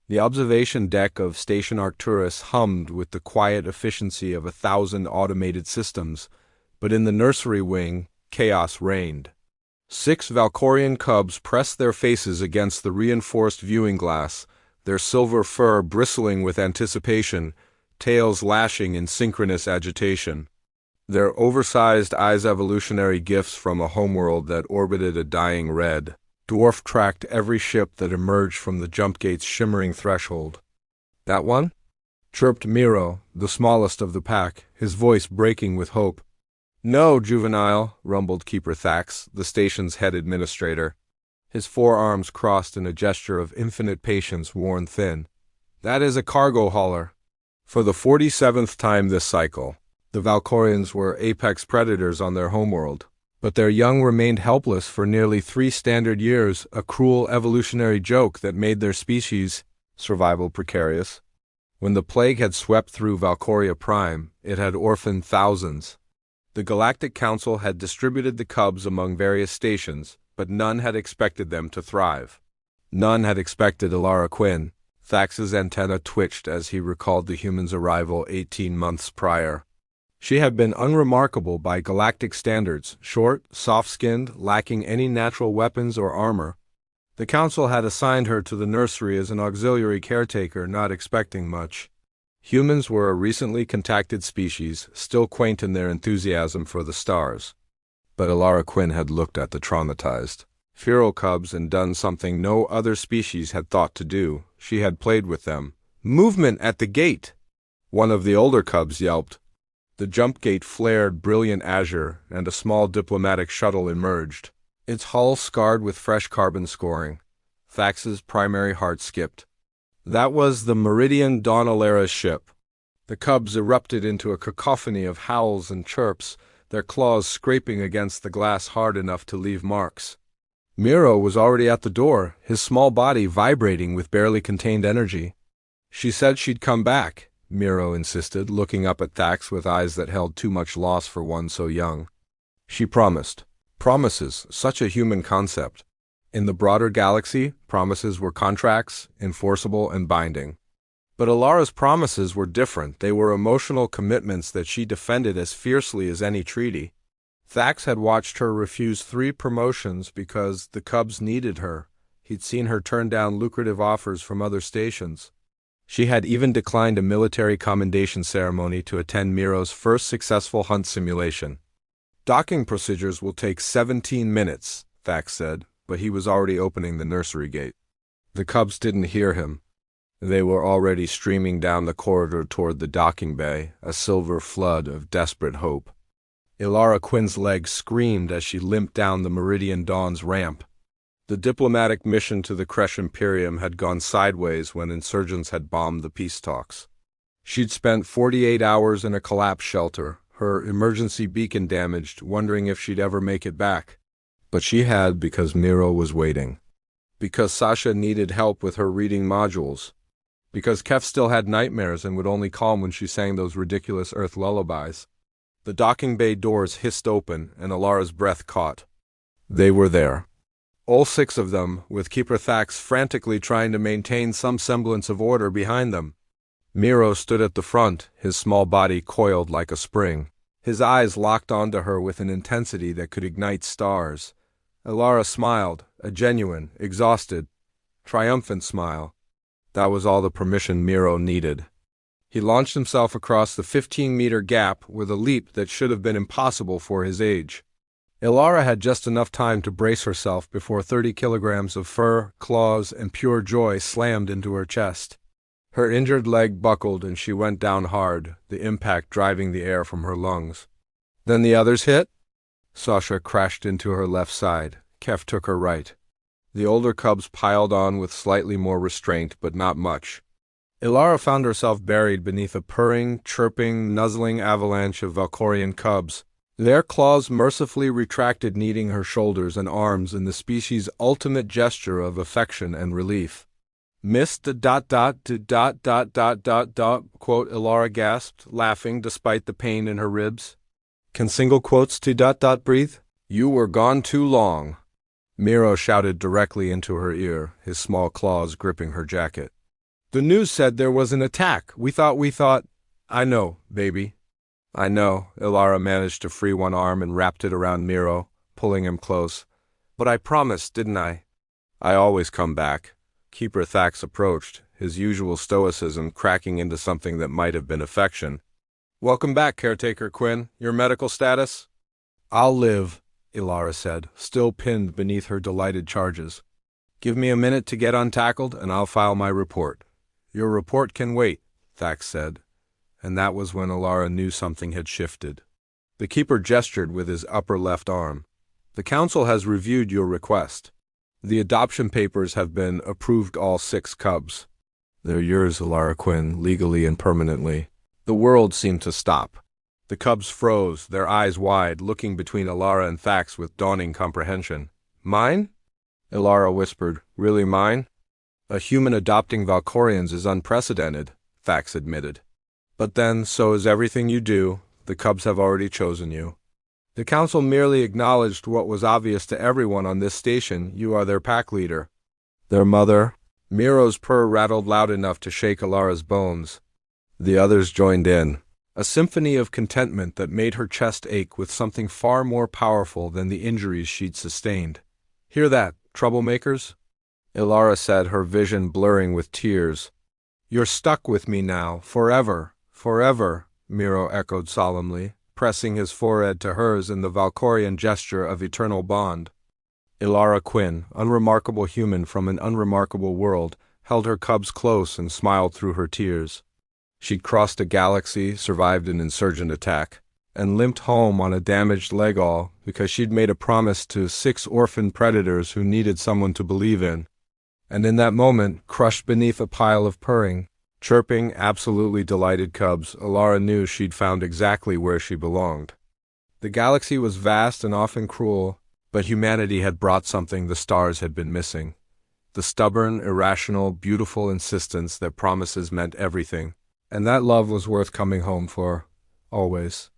The observation deck of Station Arcturus hummed with the quiet efficiency of 1,000 automated systems, but in the nursery wing, chaos reigned. 6 Valkorian cubs pressed their faces against the reinforced viewing glass, their silver fur bristling with anticipation, tails lashing in synchronous agitation. Their oversized eyes evolutionary gifts from a homeworld that orbited a dying red. Dwarf tracked every ship that emerged from the jump gate's shimmering threshold. "That one?" chirped Miro, the smallest of the pack, his voice breaking with hope. "No, juvenile," rumbled Keeper Thax, the station's head administrator. His forearms crossed in a gesture of infinite patience worn thin. "That is a cargo hauler." For the 47th time this cycle, the Valkorians were apex predators on their homeworld. But their young remained helpless for nearly 3 standard years, a cruel evolutionary joke that made their species' survival precarious. When the plague had swept through Valkoria Prime, it had orphaned thousands. The Galactic Council had distributed the cubs among various stations, but none had expected them to thrive. None had expected Ilara Quinn. Thax's antenna twitched as he recalled the human's arrival 18 months prior. She had been unremarkable by galactic standards, short, soft-skinned, lacking any natural weapons or armor. The Council had assigned her to the nursery as an auxiliary caretaker, not expecting much. Humans were a recently contacted species, still quaint in their enthusiasm for the stars. But Ilara Quinn had looked at the traumatized feral cubs and done something no other species had thought to do. She had played with them. "Movement at the gate!" One of the older cubs yelped. The jump gate flared brilliant azure, and a small diplomatic shuttle emerged, its hull scarred with fresh carbon scoring. Thax's primary heart skipped. That was the Meridian Dawn Alera's ship. The cubs erupted into a cacophony of howls and chirps, their claws scraping against the glass hard enough to leave marks. Miro was already at the door, his small body vibrating with barely contained energy. "She said she'd come back," Miro insisted, looking up at Thax with eyes that held too much loss for one so young. "She promised." Promises, such a human concept. In the broader galaxy, promises were contracts, enforceable and binding. But Ilara's promises were different. They were emotional commitments that she defended as fiercely as any treaty. Thax had watched her refuse 3 promotions because the cubs needed her. He'd seen her turn down lucrative offers from other stations. She had even declined a military commendation ceremony to attend Miro's first successful hunt simulation. "Docking procedures will take 17 minutes, Thax said, but he was already opening the nursery gate. The cubs didn't hear him. They were already streaming down the corridor toward the docking bay, a silver flood of desperate hope. Ilara Quinn's legs screamed as she limped down the Meridian Dawn's ramp. The diplomatic mission to the Kresh Imperium had gone sideways when insurgents had bombed the peace talks. She'd spent 48 hours in a collapse shelter, her emergency beacon damaged, wondering if she'd ever make it back. But she had because Miro was waiting. Because Sasha needed help with her reading modules. Because Kef still had nightmares and would only calm when she sang those ridiculous Earth lullabies. The docking bay doors hissed open, and Ilara's breath caught. They were there. All 6 of them, with Keeper Thax frantically trying to maintain some semblance of order behind them. Miro stood at the front, his small body coiled like a spring. His eyes locked onto her with an intensity that could ignite stars. Ilara smiled, a genuine, exhausted, triumphant smile. That was all the permission Miro needed. He launched himself across the 15-meter gap with a leap that should have been impossible for his age. Ilara had just enough time to brace herself before 30 kilograms of fur, claws, and pure joy slammed into her chest. Her injured leg buckled and she went down hard, the impact driving the air from her lungs. Then the others hit? Sasha crashed into her left side. Kef took her right. The older cubs piled on with slightly more restraint, but not much. Ilara found herself buried beneath a purring, chirping, nuzzling avalanche of Valkorian cubs. Their claws mercifully retracted, kneading her shoulders and arms in the species' ultimate gesture of affection and relief. "Missed the ... quote, Ilara gasped, laughing despite the pain in her ribs. "Can single quotes to ... breathe? You were gone too long." Miro shouted directly into her ear, his small claws gripping her jacket. The news said there was an attack. We thought. I know, baby. I know. Ilara managed to free one arm and wrapped it around Miro, pulling him close. But I promised, didn't I? I always come back. Keeper Thax approached, his usual stoicism cracking into something that might have been affection. Welcome back, Caretaker Quinn. Your medical status? I'll live, Ilara said, still pinned beneath her delighted charges. Give me a minute to get untackled, and I'll file my report. Your report can wait, Thax said, and that was when Ilara knew something had shifted. The Keeper gestured with his upper left arm. The Council has reviewed your request. The adoption papers have been approved, all 6 cubs. They're yours, Ilara Quinn, legally and permanently. The world seemed to stop. The cubs froze, their eyes wide, looking between Ilara and Thax with dawning comprehension. Mine? Ilara whispered. Really mine? A human adopting Valkorians is unprecedented, Thax admitted. But then, so is everything you do. The cubs have already chosen you. The Council merely acknowledged what was obvious to everyone on this station. You are their pack leader. Their mother? Miro's purr rattled loud enough to shake Ilara's bones. The others joined in, a symphony of contentment that made her chest ache with something far more powerful than the injuries she'd sustained. Hear that, troublemakers? Ilara said, her vision blurring with tears. You're stuck with me now, forever, forever, Miro echoed solemnly, pressing his forehead to hers in the Valkorian gesture of eternal bond. Ilara Quinn, unremarkable human from an unremarkable world, held her cubs close and smiled through her tears. She'd crossed a galaxy, survived an insurgent attack, and limped home on a damaged leg all because she'd made a promise to 6 orphan predators who needed someone to believe in. And in that moment, crushed beneath a pile of purring, chirping, absolutely delighted cubs, Ilara knew she'd found exactly where she belonged. The galaxy was vast and often cruel, but humanity had brought something the stars had been missing. The stubborn, irrational, beautiful insistence that promises meant everything. And that love was worth coming home for, always.